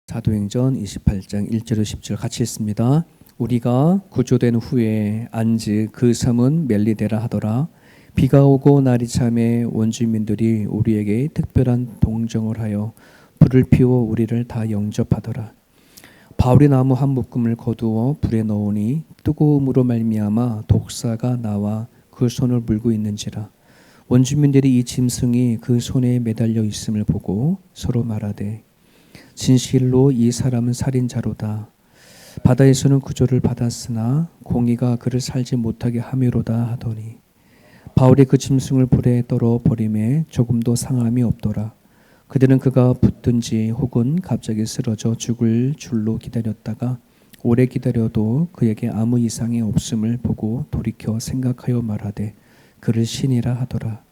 사도행전 28장 1절 10절 같이 읽습니다. 우리가 구조된 후에 안지 그 섬은 멜리데라 하더라. 비가 오고 날이 참에 원주민들이 우리에게 특별한 동정을 하여 불을 피워 우리를 다 영접하더라. 바울이 나무 한 묶음을 거두어 불에 넣으니 뜨거움으로 말미암아 독사가 나와 그 손을 물고 있는지라. 원주민들이 이 짐승이 그 손에 매달려 있음을 보고 서로 말하되 진실로 이 사람은 살인자로다. 바다에서는 구조를 받았으나 공의가 그를 살지 못하게 함이로다 하더니 바울이 그 짐승을 불에 떨어 버림에 조금도 상함이 없더라. 그들은 그가 붙든지 혹은 갑자기 쓰러져 죽을 줄로 기다렸다가 오래 기다려도 그에게 아무 이상이 없음을 보고 돌이켜 생각하여 말하되 그를 신이라 하더라.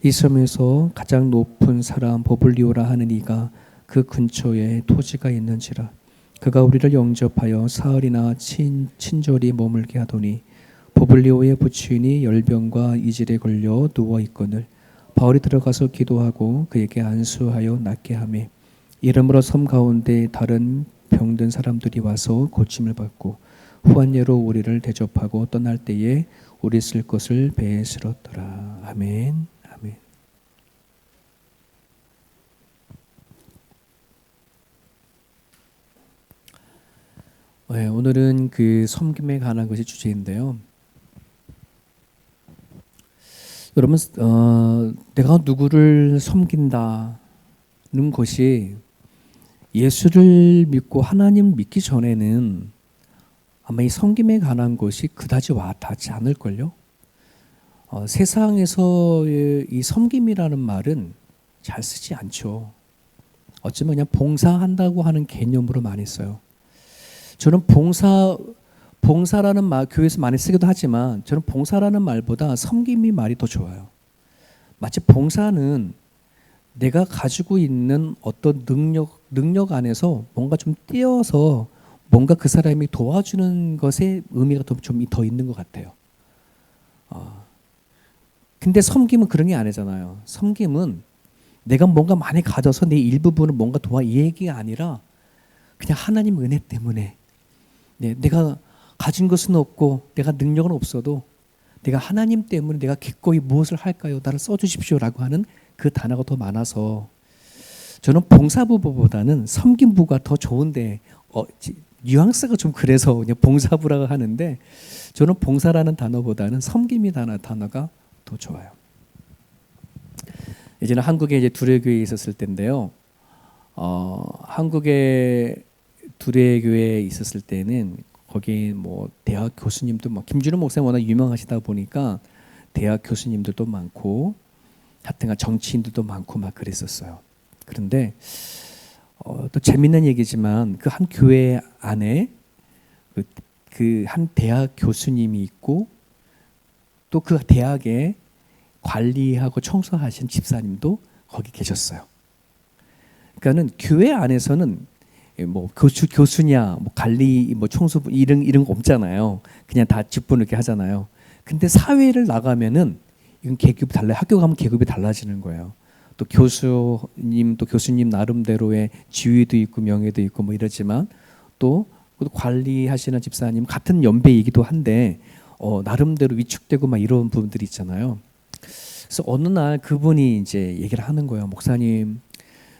이 섬에서 가장 높은 사람 보블리오라 하는 이가 그 근처에 토지가 있는지라. 그가 우리를 영접하여 사흘이나 친절히 머물게 하더니 보블리오의 부친이 열병과 이질에 걸려 누워 있거늘 바울이 들어가서 기도하고 그에게 안수하여 낫게 하매 이름으로 섬 가운데 다른 병든 사람들이 와서 고침을 받고 후한예로 우리를 대접하고 떠날 때에 우리 쓸 것을 배에 실었더라. 아멘. 아멘. 네, 오늘은 그 섬김에 관한 것이 주제인데요. 여러분, 내가 누구를 섬긴다는 것이 예수를 믿고 하나님 믿기 전에는 아마 이 섬김에 관한 것이 그다지 와닿지 않을걸요. 세상에서의 이 섬김이라는 말은 잘 쓰지 않죠. 어쩌면 그냥 봉사한다고 하는 개념으로 많이 써요. 저는 봉사라는 말 교회에서 많이 쓰기도 하지만 저는 봉사라는 말보다 섬김이 말이 더 좋아요. 마치 봉사는 내가 가지고 있는 어떤 능력 안에서 뭔가 좀 띄어서 뭔가 그 사람이 도와주는 것에 의미가 좀 더 있는 것 같아요. 근데 섬김은 그런 게 아니잖아요. 섬김은 내가 뭔가 많이 가져서 내 일부분을 뭔가 이 얘기가 아니라 그냥 하나님 은혜 때문에 내가 가진 것은 없고 내가 능력은 없어도 내가 하나님 때문에 내가 기꺼이 무엇을 할까요? 나를 써주십시오라고 하는 그 단어가 더 많아서 저는 봉사부보다는 섬김부가 더 좋은데 뉘앙스가 좀 그래서 그냥 봉사부라고 하는데 저는 봉사라는 단어보다는 섬김이라는 단어가 더 좋아요. 예전에 한국에 이제 두레교회에 있었을 때인데요. 한국에 두레교회에 있었을 때는 거기 뭐 대학 교수님도 김준호 목사님 워낙 유명하시다 보니까 대학 교수님들도 많고 하여튼간 정치인들도 많고 막 그랬었어요. 그런데 또 재밌는 얘기지만 그 한 교회 안에 그 한 대학 교수님이 있고 또 그 대학에 관리하고 청소하신 집사님도 거기 계셨어요. 그러니까는 교회 안에서는 뭐 교수냐, 뭐 관리, 뭐 청소부 이런 거 없잖아요. 그냥 다 직분 이렇게 하잖아요. 근데 사회를 나가면은 이건 계급이 달라요. 학교 가면 계급이 달라지는 거예요. 또 교수님 나름대로의 지위도 있고 명예도 있고 뭐 이러지만 또 관리하시는 집사님 같은 연배이기도 한데 나름대로 위축되고 막 이런 부분들이 있잖아요. 그래서 어느 날 그분이 이제 얘기를 하는 거예요. 목사님,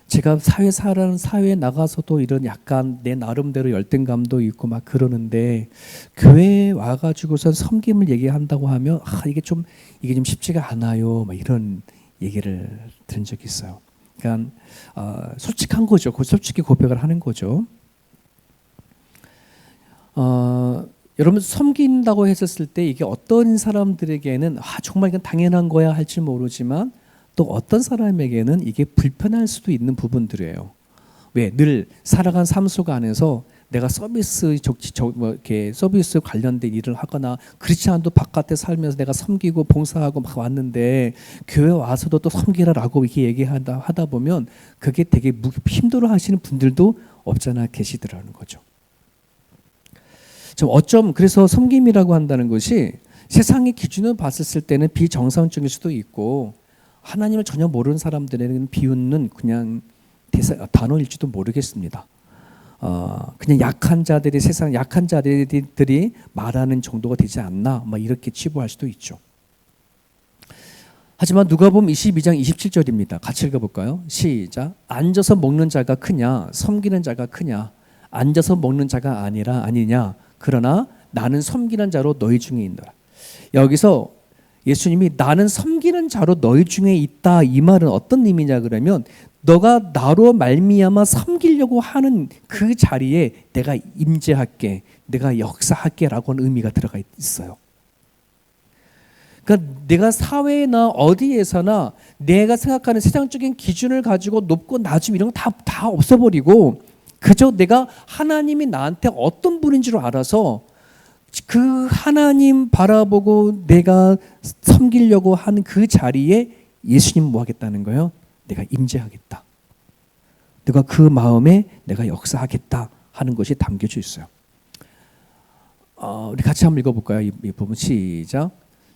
제가 사회에 나가서도 이런 약간 내 나름대로 열등감도 있고 막 그러는데 교회에 와가지고선 섬김을 얘기한다고 하면 이게 좀 쉽지가 않아요. 막 이런 얘기를 들은 적이 있어요. 그러니까 솔직한 거죠. 솔직히 고백을 하는 거죠. 여러분 섬긴다고 했었을 때 이게 어떤 사람들에게는 정말 이건 당연한 거야 할지 모르지만 또 어떤 사람에게는 이게 불편할 수도 있는 부분들이에요. 왜? 늘 살아간 삶 속 안에서 내가 서비스 관련된 일을 하거나 그렇지 않아도 바깥에 살면서 내가 섬기고 봉사하고 막 왔는데 교회 와서도 또 섬기라라고 이렇게 얘기하다 보면 그게 되게 힘들어 하시는 분들도 없잖아 계시더라는 거죠. 그래서 섬김이라고 한다는 것이 세상의 기준으로 봤을 때는 비정상적일 수도 있고 하나님을 전혀 모르는 사람들에게는 비웃는 그냥 단어일지도 모르겠습니다. 그냥 약한 자들이 세상 약한 자들이 말하는 정도가 되지 않나 막 이렇게 치부할 수도 있죠. 하지만 누가복음 22장 27절입니다. 같이 읽어볼까요? 시작. 앉아서 먹는 자가 크냐 섬기는 자가 크냐. 앉아서 먹는 자가 아니냐. 그러나 나는 섬기는 자로 너희 중에 있노라. 여기서 예수님이 나는 섬기는 자로 너희 중에 있다 이 말은 어떤 의미냐 그러면 너가 나로 말미암아 섬기려고 하는 그 자리에 내가 임재할게, 내가 역사할게 라고 하는 의미가 들어가 있어요. 그러니까 내가 사회나 어디에서나 내가 생각하는 세상적인 기준을 가지고 높고 낮음 이런 거 다 없어버리고 그저 내가 하나님이 나한테 어떤 분인 줄 알아서 그 하나님 바라보고 내가 섬기려고 하는 그 자리에 예수님 뭐 하겠다는 거예요? 내가 임재하겠다. 내가 그 마음에 내가 역사하겠다 하는 것이 담겨져 있어요. 우리 같이 한번 읽어볼까요? 이 부분 시작.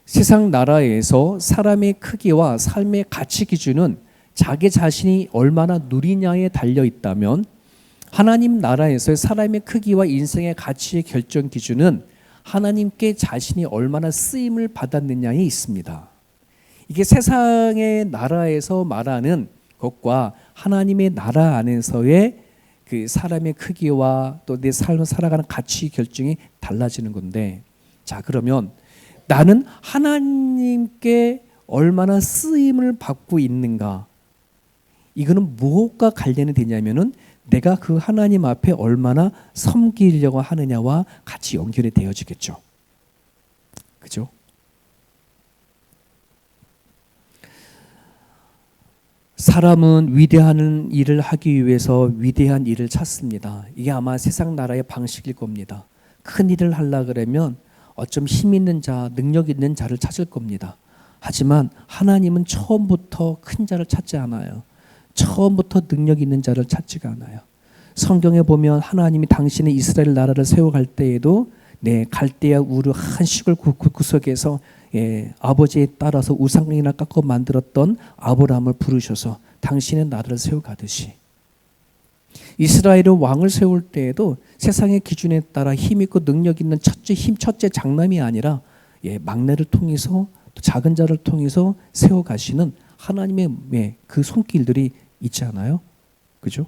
세상 나라에서 사람의 크기와 삶의 가치 기준은 자기 자신이 얼마나 누리냐에 달려 있다면 하나님 나라에서의 사람의 크기와 인생의 가치의 결정 기준은 하나님께 자신이 얼마나 쓰임을 받았느냐에 있습니다. 이게 세상의 나라에서 말하는 것과 하나님의 나라 안에서의 그 사람의 크기와 또 내 삶을 살아가는 가치 결정이 달라지는 건데, 자 그러면 나는 하나님께 얼마나 쓰임을 받고 있는가? 이거는 무엇과 관련이 되냐면은 내가 그 하나님 앞에 얼마나 섬기려고 하느냐와 같이 연결이 되어지겠죠. 그죠? 사람은 위대한 일을 하기 위해서 위대한 일을 찾습니다. 이게 아마 세상 나라의 방식일 겁니다. 큰 일을 하려고 그러면 어쩜 힘 있는 자, 능력 있는 자를 찾을 겁니다. 하지만 하나님은 처음부터 큰 자를 찾지 않아요. 처음부터 능력 있는 자를 찾지가 않아요. 성경에 보면 하나님이 당신의 이스라엘 나라를 세워갈 때에도 갈대아 우르 한 시골 구석에서 아버지에 따라서 우상이나 깎고 만들었던 아브라함을 부르셔서 당신의 나라를 세워가듯이 이스라엘의 왕을 세울 때에도 세상의 기준에 따라 힘 있고 능력 있는 첫째 장남이 아니라 막내를 통해서 또 작은 자를 통해서 세워가시는 하나님의 그 손길들이 있지 않아요? 그죠?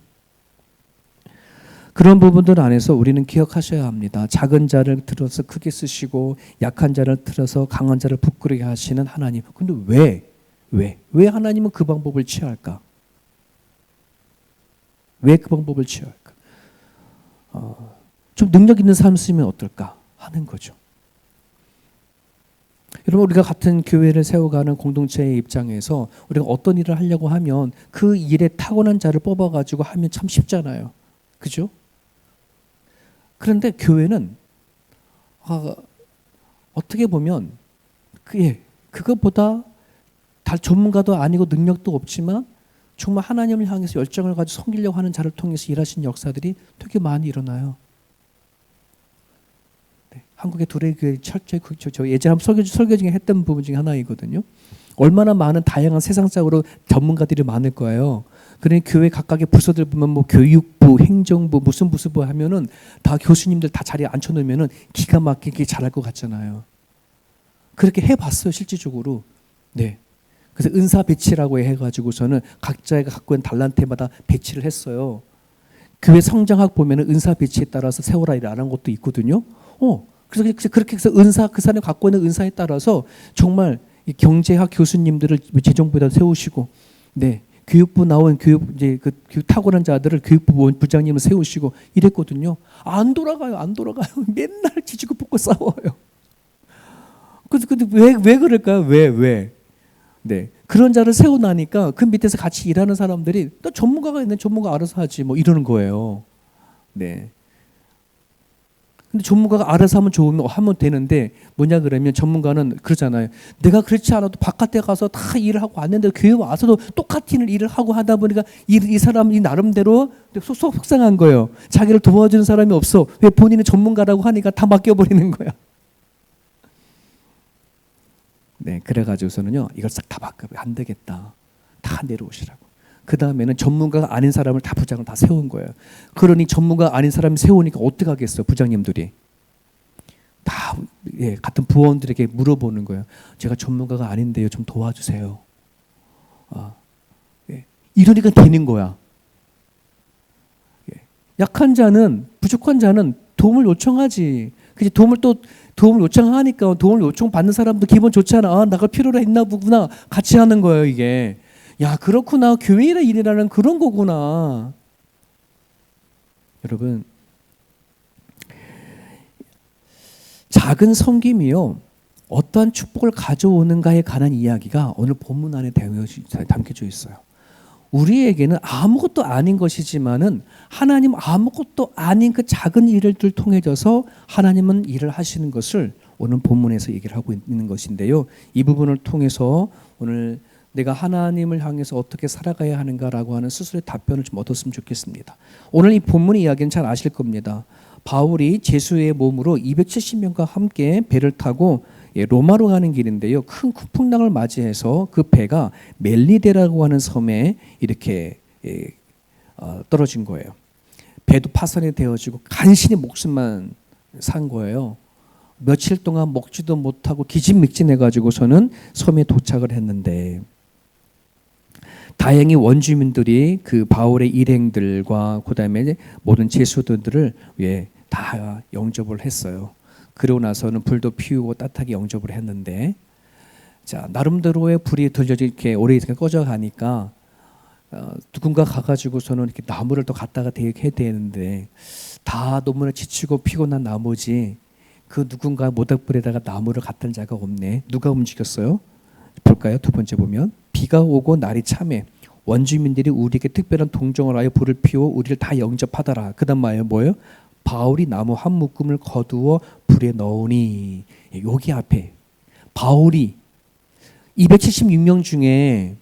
그런 부분들 안에서 우리는 기억하셔야 합니다. 작은 자를 들어서 크게 쓰시고 약한 자를 들어서 강한 자를 부끄러게 하시는 하나님. 근데 왜 하나님은 그 방법을 취할까? 왜 그 방법을 취할까? 좀 능력 있는 삶을 쓰면 어떨까 하는 거죠. 여러분 우리가 같은 교회를 세워가는 공동체의 입장에서 우리가 어떤 일을 하려고 하면 그 일에 타고난 자를 뽑아가지고 하면 참 쉽잖아요. 그죠? 그런데 교회는 어떻게 보면 그것보다 다 전문가도 아니고 능력도 없지만 정말 하나님을 향해서 열정을 가지고 섬기려고 하는 자를 통해서 일하신 역사들이 되게 많이 일어나요. 한국의 두레교회 철저히 저 예전에 설교 중에 했던 부분 중에 하나이거든요. 얼마나 많은 다양한 세상적으로 전문가들이 많을 거예요. 그러니 교회 각각의 부서들 보면 뭐 교육부, 행정부, 무슨 부서부 하면은 다 교수님들 다 자리에 앉혀놓으면은 기가 막히게 잘할 것 같잖아요. 그렇게 해봤어요 실질적으로. 네. 그래서 은사 배치라고 해가지고서는 각자가 갖고 있는 달란트마다 배치를 했어요. 교회 성장학 보면은 은사 배치에 따라서 세워라 이라는 것도 있거든요. 그래서 그렇게 해서 그 사람이 갖고 있는 은사에 따라서 정말 경제학 교수님들을 재정부에다 세우시고, 교육부 나온 그 탁월한 자들을 교육부 부장님을 세우시고 이랬거든요. 안 돌아가요. 맨날 지지고 볶고 싸워요. 근데 왜 그럴까요? 왜? 그런 자를 세워나니까 그 밑에서 같이 일하는 사람들이 또 전문가가 있는 전문가 알아서 하지 뭐 이러는 거예요. 근데 전문가가 알아서 하면 되는데 뭐냐 그러면 전문가는 그러잖아요. 내가 그렇지 않아도 바깥에 가서 다 일을 하고 왔는데 교회 와서도 똑같은 일을 하고 하다 보니까 이 사람이 나름대로 속상한 거예요. 자기를 도와주는 사람이 없어. 왜 본인은 전문가라고 하니까 다 맡겨버리는 거야. 그래가지고서는요 이걸 싹 다 바꿔 안 되겠다. 다 내려오시라고. 그 다음에는 전문가가 아닌 사람을 다 부장을 다 세운 거예요. 그러니 전문가 아닌 사람이 세우니까 어떻게 하겠어요? 부장님들이 다 같은 부원들에게 물어보는 거예요. 제가 전문가가 아닌데요, 좀 도와주세요. 이러니까 되는 거야. 약한 자는, 부족한 자는 도움을 요청하지. 그치? 도움을 요청하니까 도움을 요청받는 사람도 기분 좋잖아. 나가 필요로 했나 보구나. 같이 하는 거예요, 이게. 야, 그렇구나. 교회의 일이라는 그런 거구나. 여러분, 작은 섬김이요, 어떠한 축복을 가져오는가에 관한 이야기가 오늘 본문 안에 담겨져 있어요. 우리에게는 아무것도 아닌 것이지만은 하나님 아무것도 아닌 그 작은 일들 통해져서 하나님은 일을 하시는 것을 오늘 본문에서 얘기를 하고 있는 것인데요. 이 부분을 통해서 오늘 내가 하나님을 향해서 어떻게 살아가야 하는가라고 하는 스스로의 답변을 좀 얻었으면 좋겠습니다. 오늘 이 본문의 이야기는 잘 아실 겁니다. 바울이 제수의 몸으로 270명과 함께 배를 타고 로마로 가는 길인데요. 큰 풍랑을 맞이해서 그 배가 멜리데라고 하는 섬에 이렇게 떨어진 거예요. 배도 파손이 되어지고 간신히 목숨만 산 거예요. 며칠 동안 먹지도 못하고 기진맥진해가지고서는 섬에 도착을 했는데, 다행히 원주민들이 그 바울의 일행들과 그다음에 모든 제수들을 다 영접을 했어요. 그러고 나서는 불도 피우고 따뜻하게 영접을 했는데, 자, 나름대로의 불이 들려져 이렇게 오래 꺼져 가니까 누군가 가가지고서는 이렇게 나무를 또 갖다가 해야 되는데, 다 너무나 지치고 피곤한 나머지 그 누군가 모닥불에다가 나무를 갖다 자가 없네. 누가 움직였어요? 볼까요? 두 번째 보면, 비가 오고 날이 참해 원주민들이 우리에게 특별한 동정을 하여 불을 피워 우리를 다 영접하더라. 그 다음 뭐예요? 바울이 나무 한 묶음을 거두어 불에 넣으니. 여기 앞에 바울이 276명 중에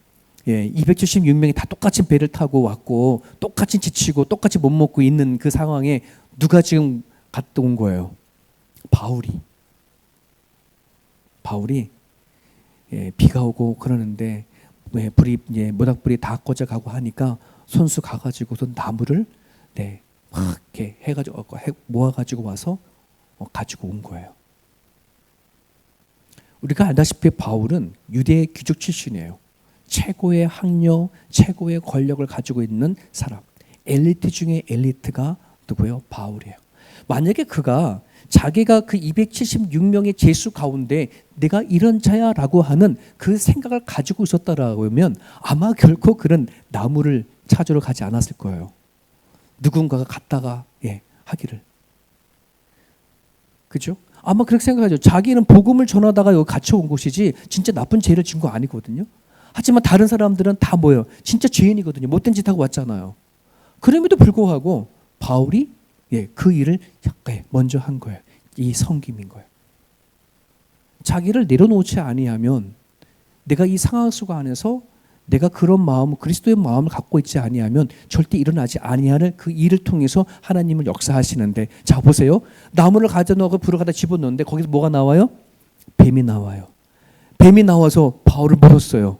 276명이 다 똑같이 배를 타고 왔고 똑같이 지치고 똑같이 못 먹고 있는 그 상황에 누가 지금 갔다 온 거예요? 바울이 비가 오고 그러는데 불이 모닥불이 다 꺼져가고 하니까 손수 가가지고서 나무를 막 이렇게 해가지고 모아가지고 와서 가지고 온 거예요. 우리가 알다시피 바울은 유대 귀족 출신이에요. 최고의 학력, 최고의 권력을 가지고 있는 사람. 엘리트 중에 엘리트가 누구예요? 바울이에요. 만약에 그가 자기가 그 276명의 제수 가운데 내가 이런 자야라고 하는 그 생각을 가지고 있었다라고 하면 아마 결코 그런 나무를 찾으러 가지 않았을 거예요. 누군가가 갔다가 하기를. 그죠? 아마 그렇게 생각하죠. 자기는 복음을 전하다가 여기 갇혀온 곳이지 진짜 나쁜 죄를 진 거 아니거든요. 하지만 다른 사람들은 다 뭐예요? 진짜 죄인이거든요. 못된 짓 하고 왔잖아요. 그럼에도 불구하고 바울이 그 일을 먼저 한 거예요. 이 섬김인 거예요. 자기를 내려놓지 아니하면, 내가 이 상황 속 안에서 내가 그런 마음, 그리스도의 마음을 갖고 있지 아니하면 절대 일어나지 아니하는 그 일을 통해서 하나님을 역사하시는데, 자 보세요. 나무를 가져놓고 불을 갖다 집어넣는데 거기서 뭐가 나와요? 뱀이 나와요. 뱀이 나와서 바울을 물었어요.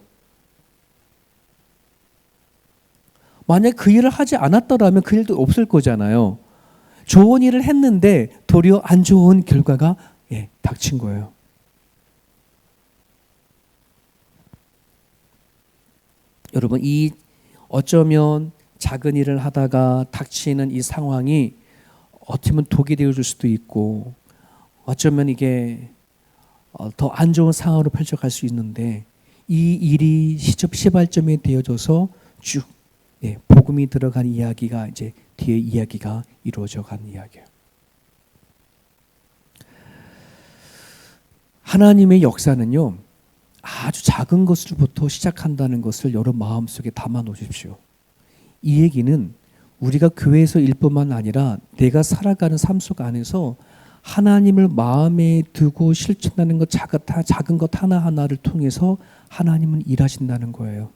만약 그 일을 하지 않았더라면 그 일도 없을 거잖아요. 좋은 일을 했는데 도리어 안 좋은 결과가 닥친 거예요. 여러분, 이 어쩌면 작은 일을 하다가 닥치는 이 상황이 어쩌면 독이 되어줄 수도 있고, 어쩌면 이게 더 안 좋은 상황으로 펼쳐갈 수 있는데, 이 일이 시발점이 되어져서 쭉 복음이 들어간 이야기가 이제 뒤에 이야기가 이루어져 간 이야기예요. 하나님의 역사는요, 아주 작은 것으로부터 시작한다는 것을 여러분 마음속에 담아 놓으십시오. 이 얘기는 우리가 교회에서 일 뿐만 아니라 내가 살아가는 삶 속 안에서 하나님을 마음에 두고 실천하는 것, 작은 것 하나하나를 통해서 하나님은 일하신다는 거예요.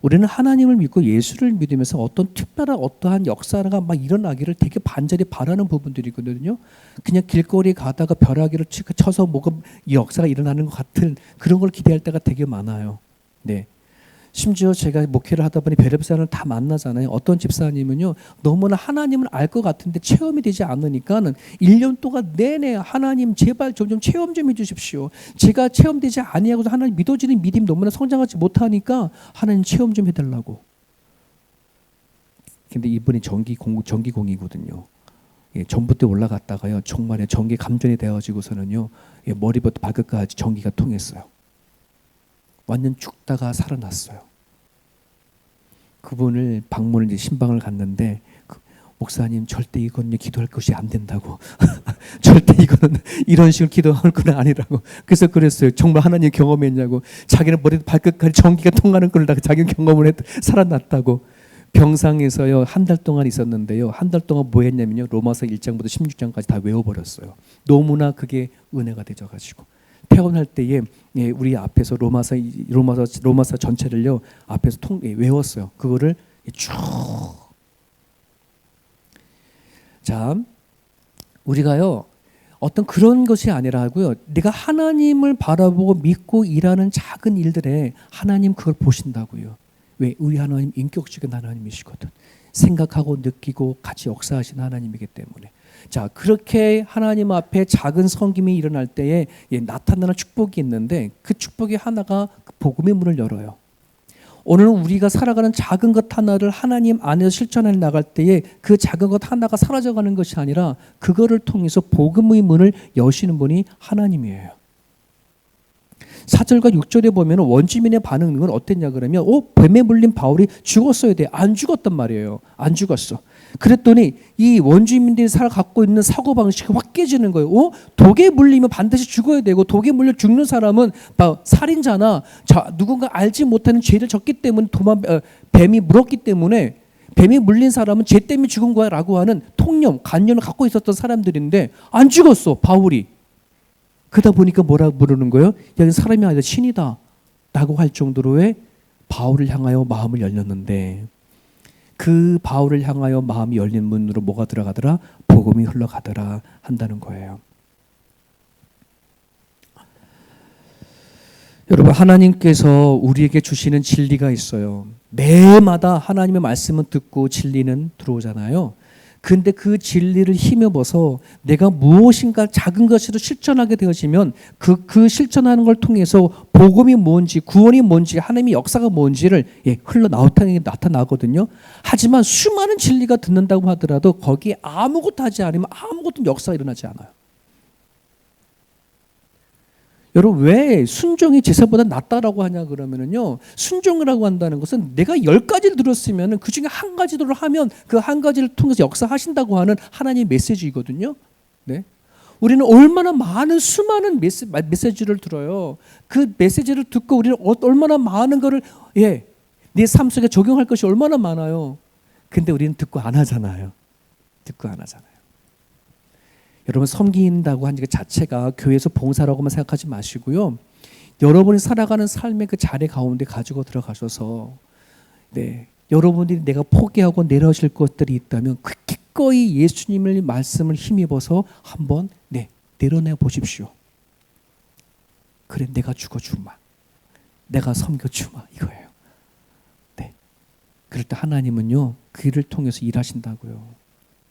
우리는 하나님을 믿고 예수를 믿으면서 어떤 특별한 어떠한 역사가 막 일어나기를 되게 간절히 바라는 부분들이거든요. 그냥 길거리 가다가 벼락이를 쳐서 뭐가 이 역사가 일어나는 것 같은 그런 걸 기대할 때가 되게 많아요. 네. 심지어 제가 목회를 하다 보니 별의별 사람을 다 만나잖아요. 어떤 집사님은요, 너무나 하나님을 알 것 같은데 체험이 되지 않으니까는 1년 동안 내내 하나님 제발 좀 체험 좀 해주십시오. 제가 체험되지 아니하고도 하나님 믿어지는 믿음이 너무나 성장하지 못하니까 하나님 체험 좀 해달라고. 근데 이분이 전기공이거든요. 예, 전봇대 올라갔다가요, 정말 전기 감전이 되어가지고서는요, 예, 머리부터 발끝까지 전기가 통했어요. 완전 죽다가 살아났어요. 그분을 방문을 이제 신방을 갔는데, 목사님 절대 이거는 기도할 것이 안 된다고. 절대 이거는 이런 식으로 기도할 건 아니라고. 그래서 그랬어요. 정말 하나님 경험했냐고. 자기는 머리 발끝까지 전기가 통하는 걸 자기는 경험을 했 살아났다고. 병상에서요, 한 달 동안 있었는데요. 한 달 동안 뭐 했냐면요, 로마서 1장부터 16장까지 다 외워버렸어요. 너무나 그게 은혜가 되져가지고. 퇴원할 때에 우리 앞에서 로마서 전체를요 앞에서 외웠어요. 그거를 쭉. 자, 우리가요 어떤 그런 것이 아니라고요. 내가 하나님을 바라보고 믿고 일하는 작은 일들에 하나님 그걸 보신다고요. 왜? 우리 하나님 인격적인 하나님이시거든. 생각하고 느끼고 같이 역사하시는 하나님이기 때문에. 자, 그렇게 하나님 앞에 작은 섬김이 일어날 때에 나타나는 축복이 있는데, 그 축복의 하나가 복음의 문을 열어요. 오늘 우리가 살아가는 작은 것 하나를 하나님 안에서 실천해 나갈 때에 그 작은 것 하나가 사라져가는 것이 아니라 그거를 통해서 복음의 문을 여시는 분이 하나님이에요. 4절과 6절에 보면 원주민의 반응은 어땠냐 그러면 뱀에 물린 바울이 죽었어야 돼. 안 죽었단 말이에요. 안 죽었어. 그랬더니 이 원주민들이 갖고 있는 사고방식이 확 깨지는 거예요. 독에 물리면 반드시 죽어야 되고, 독에 물려 죽는 사람은 살인자나 누군가 알지 못하는 죄를 졌기 때문에 뱀이 물었기 때문에 뱀이 물린 사람은 죄 때문에 죽은 거야 라고 하는 통념, 관념을 갖고 있었던 사람들인데 안 죽었어, 바울이. 그러다 보니까 뭐라 부르는 거예요? 여기 사람이 아니라 신이다 라고 할 정도로의 바울을 향하여 마음을 열렸는데, 그 바울을 향하여 마음이 열린 문으로 뭐가 들어가더라? 복음이 흘러가더라 한다는 거예요. 여러분, 하나님께서 우리에게 주시는 진리가 있어요. 매마다 하나님의 말씀은 듣고 진리는 들어오잖아요. 근데 그 진리를 힘입어서 내가 무엇인가 작은 것으로 실천하게 되어지면 그 실천하는 걸 통해서 복음이 뭔지, 구원이 뭔지, 하나님의 역사가 뭔지를 나타나거든요. 하지만 수많은 진리가 듣는다고 하더라도 거기에 아무것도 하지 않으면 아무것도 역사가 일어나지 않아요. 여러분, 왜 순종이 제사보다 낫다라고 하냐 그러면은요, 순종이라고 한다는 것은 내가 10가지를 들었으면 그 중에 한 가지를 하면 그 한 가지를 통해서 역사하신다고 하는 하나님의 메시지이거든요. 네. 우리는 얼마나 많은 수많은 메시지를 들어요. 그 메시지를 듣고 우리는 얼마나 많은 거를 내 삶 속에 적용할 것이 얼마나 많아요. 근데 우리는 듣고 안 하잖아요. 듣고 안 하잖아요. 여러분, 섬긴다고 하는 것 자체가 교회에서 봉사라고만 생각하지 마시고요. 여러분이 살아가는 삶의 그 자리 가운데 가지고 들어가셔서 여러분들이 내가 포기하고 내려오실 것들이 있다면 그 기꺼이 예수님의 말씀을 힘입어서 한번 내려내 보십시오. 그래, 내가 죽어주마. 내가 섬겨주마. 이거예요. 그럴 때 하나님은요, 그 일을 통해서 일하신다고요.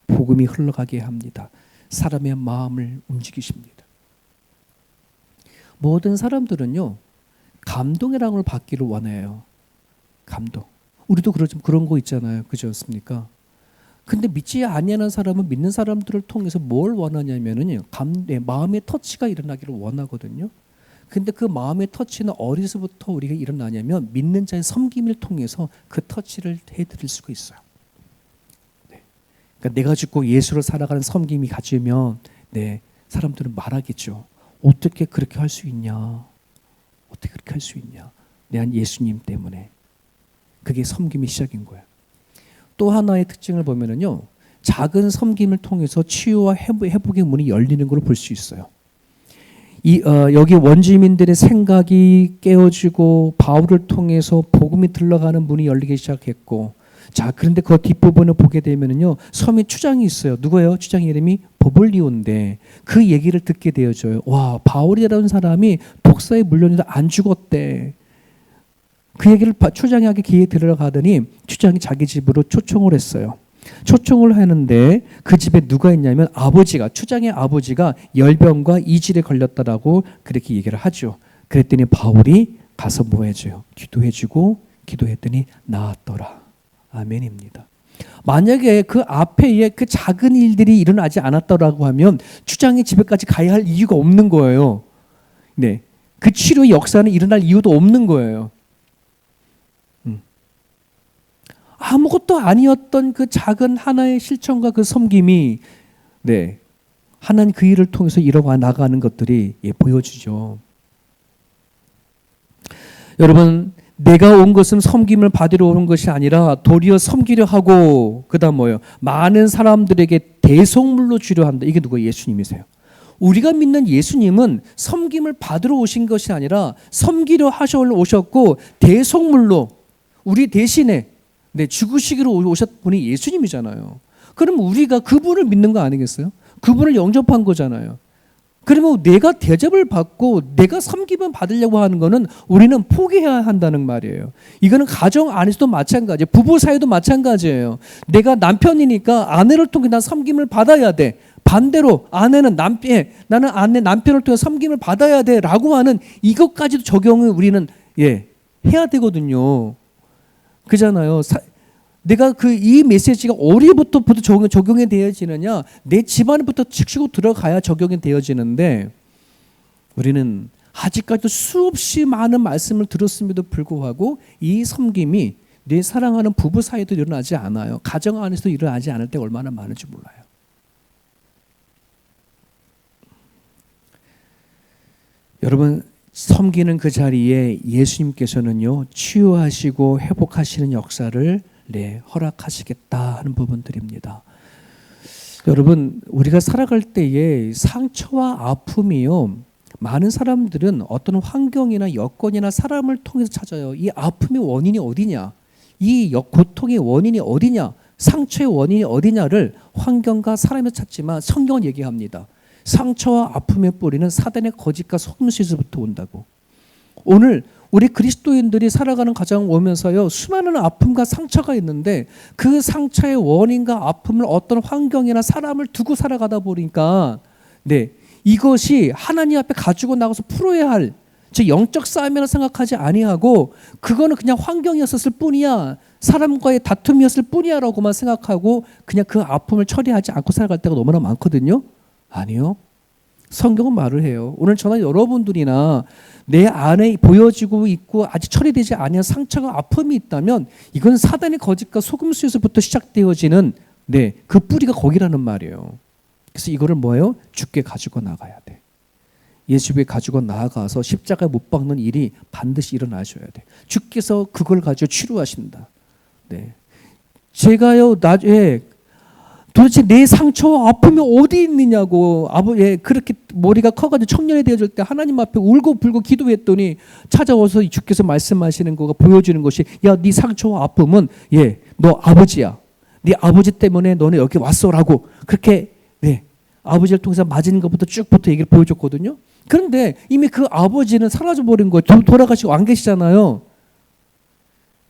복음이 흘러가게 합니다. 사람의 마음을 움직이십니다. 모든 사람들은요, 감동이라는 걸 받기를 원해요. 감동. 우리도 그런 거 있잖아요. 그렇지 않습니까? 근데 믿지 아니하는 사람은 믿는 사람들을 통해서 뭘 원하냐면은요, 마음의 터치가 일어나기를 원하거든요. 근데 그 마음의 터치는 어디서부터 우리가 일어나냐면 믿는 자의 섬김을 통해서 그 터치를 해드릴 수가 있어요. 그러니까 내가 죽고 예수로 살아가는 섬김이 가지면 사람들은 말하겠죠. 어떻게 그렇게 할 수 있냐? 어떻게 그렇게 할 수 있냐? 내 안 예수님 때문에. 그게 섬김의 시작인 거예요. 또 하나의 특징을 보면은요, 작은 섬김을 통해서 치유와 회복의 문이 열리는 걸 볼 수 있어요. 여기 원주민들의 생각이 깨어지고 바울을 통해서 복음이 들러가는 문이 열리기 시작했고, 자, 그런데 그 뒷부분을 보게 되면은요, 섬에 추장이 있어요. 누구예요? 추장 이름이 버블리오인데 그 얘기를 듣게 되어져요. 와, 바울이라는 사람이 독사에 물렸는데 안 죽었대. 그 얘기를 추장에게 귀에 들어가더니 추장이 자기 집으로 초청을 했어요. 초청을 하는데 그 집에 누가 있냐면 추장의 아버지가 열병과 이질에 걸렸다라고 그렇게 얘기를 하죠. 그랬더니 바울이 가서 뭐 해줘요? 기도해주고 기도했더니 나았더라. 아멘입니다. 만약에 그 앞에 그 작은 일들이 일어나지 않았더라고 하면 추장의 집에까지 가야 할 이유가 없는 거예요. 네, 그 치료의 역사는 일어날 이유도 없는 거예요. 아무것도 아니었던 그 작은 하나의 실천과 그 섬김이 하나님 그 일을 통해서 이뤄가 나가는 것들이 보여주죠. 여러분, 내가 온 것은 섬김을 받으러 오는 것이 아니라 도리어 섬기려 하고 그다음 뭐예요? 많은 사람들에게 대속물로 주려 한다. 이게 누구? 예수님이세요. 우리가 믿는 예수님은 섬김을 받으러 오신 것이 아니라 섬기려 오셨고 대속물로 우리 대신에 죽으시기로 오셨 분이 예수님이잖아요. 그럼 우리가 그분을 믿는 거 아니겠어요? 그분을 영접한 거잖아요. 그러면 내가 대접을 받고 내가 섬김을 받으려고 하는 거는 우리는 포기해야 한다는 말이에요. 이거는 가정 안에서도 마찬가지예요. 부부 사이도 마찬가지예요. 내가 남편이니까 아내를 통해 난 섬김을 받아야 돼. 반대로 아내는 나는 남편을 통해 섬김을 받아야 돼라고 하는 이것까지도 적용을 우리는 해야 되거든요. 그잖아요. 내가 이 메시지가 어디부터 적용이 되어지느냐? 내 집안부터 치고 들어가야 적용이 되어지는데 우리는 아직까지도 수없이 많은 말씀을 들었음에도 불구하고 이 섬김이 내 사랑하는 부부 사이도 일어나지 않아요. 가정 안에서도 일어나지 않을 때가 얼마나 많은지 몰라요. 여러분, 섬기는 그 자리에 예수님께서는요, 치유하시고 회복하시는 역사를 허락하시겠다 하는 부분들입니다. 여러분, 우리가 살아갈 때에 상처와 아픔이요, 많은 사람들은 어떤 환경이나 여건이나 사람을 통해서 찾아요. 이 아픔의 원인이 어디냐? 이 고통의 원인이 어디냐? 상처의 원인이 어디냐를 환경과 사람에서 찾지만 성경은 얘기합니다. 상처와 아픔의 뿌리는 사단의 거짓과 속임수에서부터 온다고. 오늘 우리 그리스도인들이 살아가는 가정 오면서요, 수많은 아픔과 상처가 있는데 그 상처의 원인과 아픔을 어떤 환경이나 사람을 두고 살아가다 보니까 이것이 하나님 앞에 가지고 나가서 풀어야 할 즉 영적 싸움이라 생각하지 아니하고 그거는 그냥 환경이었을 뿐이야, 사람과의 다툼이었을 뿐이야라고만 생각하고 그냥 그 아픔을 처리하지 않고 살아갈 때가 너무나 많거든요. 아니요. 성경은 말을 해요. 오늘 저나 여러분들이나 내 안에 보여지고 있고 아직 처리되지 아니한 상처가 아픔이 있다면 이건 사단의 거짓과 속임수에서부터 시작되어지는 그 뿌리가 거기라는 말이에요. 그래서 이거를 뭐예요? 주께 가지고 나가야 돼. 예수께 가지고 나아가서 십자가에 못 박는 일이 반드시 일어나셔야 돼. 주께서 그걸 가지고 치료하신다. 제가요, 도대체 내 상처와 아픔이 어디 있느냐고 그렇게 머리가 커가지고 청년이 되어질 때 하나님 앞에 울고 불고 기도했더니 찾아와서 주께서 말씀하시는 거가 보여주는 것이 야, 네 상처와 아픔은 너 아버지야. 네 아버지 때문에 너네 여기 왔어라고 그렇게 아버지를 통해서 맞은 것부터 쭉부터 얘기를 보여줬거든요. 그런데 이미 그 아버지는 사라져버린 거예요. 돌아가시고 안 계시잖아요.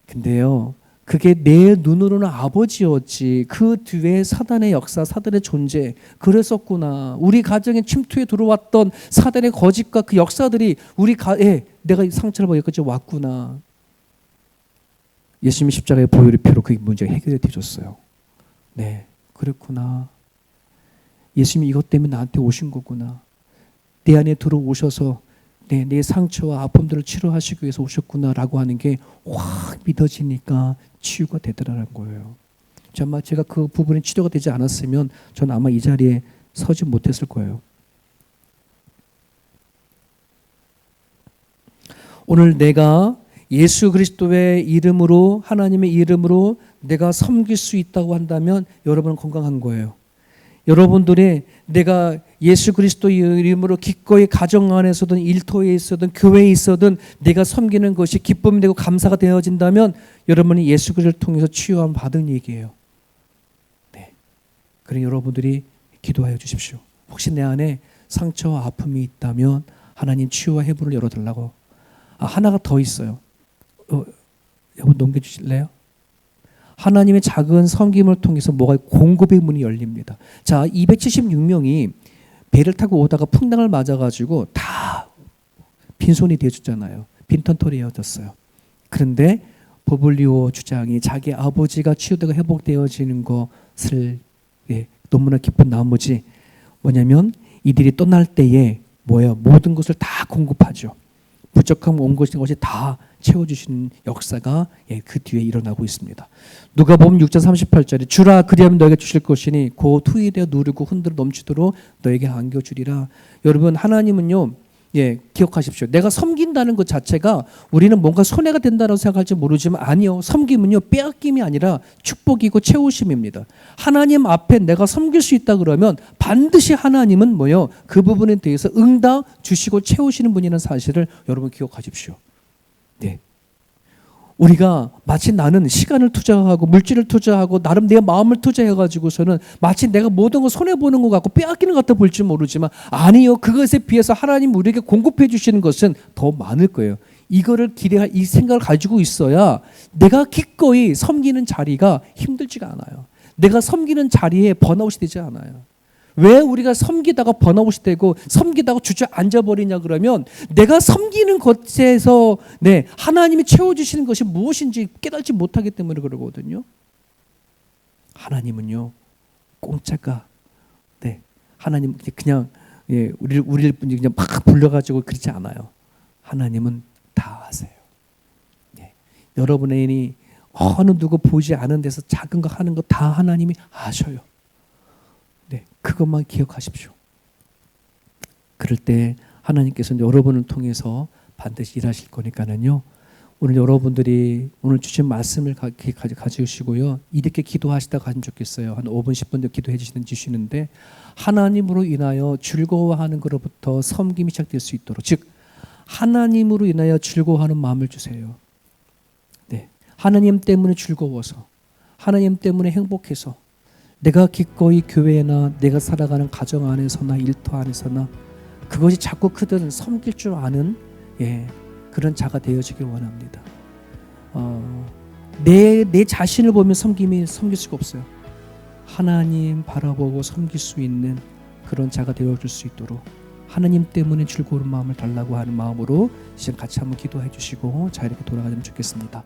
근데요, 그게 내 눈으로는 아버지였지 그 뒤에 사단의 역사, 사단의 존재 그랬었구나. 우리 가정에 침투에 들어왔던 사단의 거짓과 그 역사들이 내가 상처를 받고 여기까지 왔구나. 예수님이 십자가의 보혈의 피로 그 문제가 해결이 되셨어요. 그렇구나. 예수님이 이것 때문에 나한테 오신 거구나. 내 안에 들어오셔서 내 상처와 아픔들을 치료하시기 위해서 오셨구나라고 하는 게 확 믿어지니까 치유가 되더라는 거예요. 정말 제가 그 부분이 치료가 되지 않았으면 저는 아마 이 자리에 서지 못했을 거예요. 오늘 내가 예수 그리스도의 이름으로, 하나님의 이름으로 내가 섬길 수 있다고 한다면 여러분은 건강한 거예요. 여러분들의 내가 예수 그리스도의 이름으로 기꺼이 가정 안에서든 일터에 있어든 교회에 있어든 내가 섬기는 것이 기쁨이 되고 감사가 되어진다면 여러분이 예수 그리스도를 통해서 치유함 받은 얘기예요. 그러니 여러분들이 기도하여 주십시오. 혹시 내 안에 상처와 아픔이 있다면 하나님 치유와 해부를 열어달라고. 하나가 더 있어요. 여러분 넘겨주실래요? 하나님의 작은 섬김을 통해서 뭐가 공급의 문이 열립니다. 자, 276명이 배를 타고 오다가 풍랑을 맞아가지고 다 빈손이 되어줬잖아요. 빈털터리 되어졌어요. 그런데 보블리오 주장이 자기 아버지가 치유되고 회복되어지는 것을 너무나 기쁜 나머지 뭐냐면 이들이 떠날 때에 모든 것을 다 공급하죠. 부족함 온 것이 다 채워주시는 역사가 그 뒤에 일어나고 있습니다. 누가복음 6장 38절에 주라 그리하면 너에게 주실 것이니 곧 후이되어 누르고 흔들어 넘치도록 너에게 안겨주리라. 여러분 하나님은요 기억하십시오. 내가 섬긴다는 것 자체가 우리는 뭔가 손해가 된다고 생각할지 모르지만 아니요. 섬김은요 빼앗김이 아니라 축복이고 채우심입니다. 하나님 앞에 내가 섬길 수 있다 그러면 반드시 하나님은 그 부분에 대해서 응답 주시고 채우시는 분이라는 사실을 여러분 기억하십시오. 네. 우리가 마치 나는 시간을 투자하고 물질을 투자하고 나름 내 마음을 투자해가지고서는 마치 내가 모든 걸 손해보는 것 같고 빼앗기는 것 같아 볼지 모르지만 아니요. 그것에 비해서 하나님 우리에게 공급해 주시는 것은 더 많을 거예요. 이거를 이 생각을 가지고 있어야 내가 기꺼이 섬기는 자리가 힘들지가 않아요. 내가 섬기는 자리에 번아웃이 되지 않아요. 왜 우리가 섬기다가 번아웃이 되고 섬기다가 주저앉아 버리냐 그러면 내가 섬기는 것에서 하나님이 채워주시는 것이 무엇인지 깨닫지 못하기 때문에 그러거든요. 하나님은요 공짜가 하나님 그냥 우리를 그냥 막 불러가지고 그렇지 않아요. 하나님은 다 아세요. 여러분의 어느 누구 보지 않은 데서 작은 거 하는 거 다 하나님이 아셔요. 그것만 기억하십시오. 그럴 때 하나님께서는 여러분을 통해서 반드시 일하실 거니까는요. 오늘 여러분들이 오늘 주신 말씀을 가지시고요. 이렇게 기도하시다가 하면 좋겠어요. 한 5분 10분 더 기도해 주시는데 하나님으로 인하여 즐거워하는 것로부터 섬김이 시작될 수 있도록 즉 하나님으로 인하여 즐거워하는 마음을 주세요. 하나님 때문에 즐거워서 하나님 때문에 행복해서 내가 기꺼이 교회나 내가 살아가는 가정 안에서나 일터 안에서나 그것이 자꾸 그들은 섬길 줄 아는 그런 자가 되어지길 원합니다. 내 자신을 보면 섬길 수가 없어요. 하나님 바라보고 섬길 수 있는 그런 자가 되어줄 수 있도록 하나님 때문에 즐거운 마음을 달라고 하는 마음으로 지금 같이 한번 기도해 주시고 자 이렇게 돌아가면 좋겠습니다.